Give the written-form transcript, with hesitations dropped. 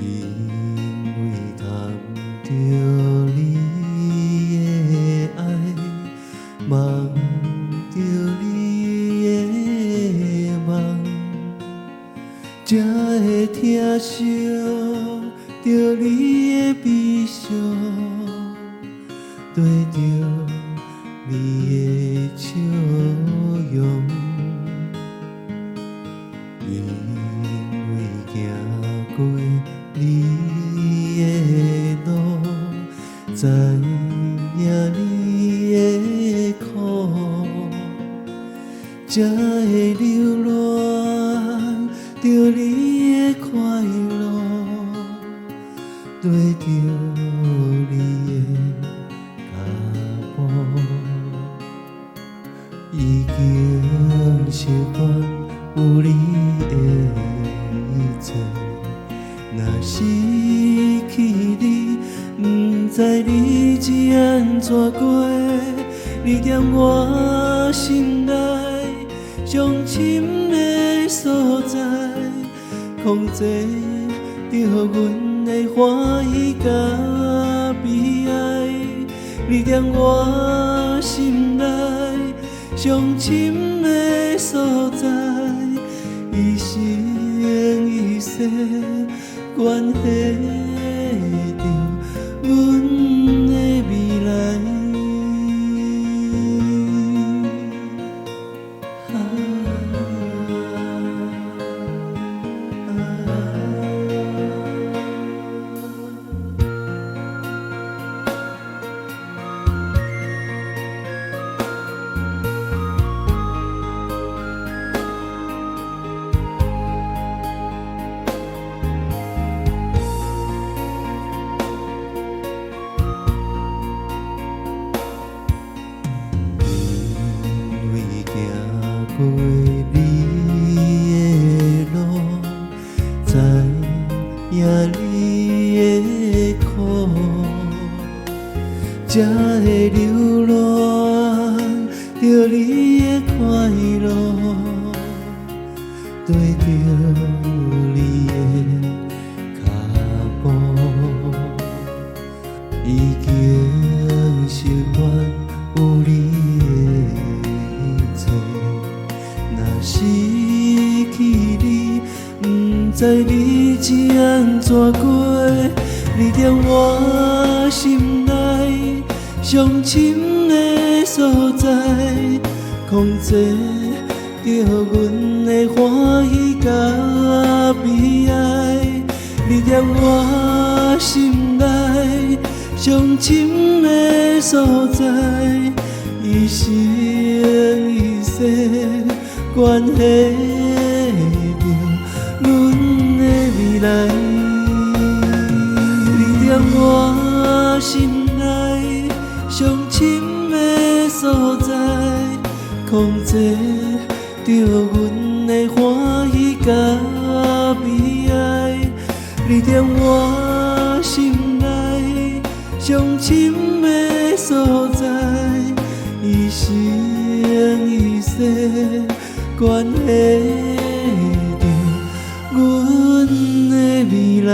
因为谈着你的爱，梦着你的梦，才会疼惜着你的悲伤，对着你的笑容。因为行过你的路，知影你的苦，才会流恋着你的快乐，对着你的脚步，已经习惯有你的一切。若失去你，不知日子安怎过。你踮我心内伤深的所在，控制着阮的欢喜甲悲哀。你踮我心内伤深的所在，一生一世关系着阮的未来。过你的路，知影你的苦，才会流恋着你的快乐，对着你的脚步，已经习惯有你的一切。失去你，不知日子安怎过。你踮我心内伤深的所在，控制着阮的欢喜甲悲哀。你踮我心内伤深的所在，一生一世关系着阮的未来。你踮我心内伤深的所在，控制着阮的欢喜甲悲哀。你踮我心内伤深的所在，一生一世关系着阮的未来。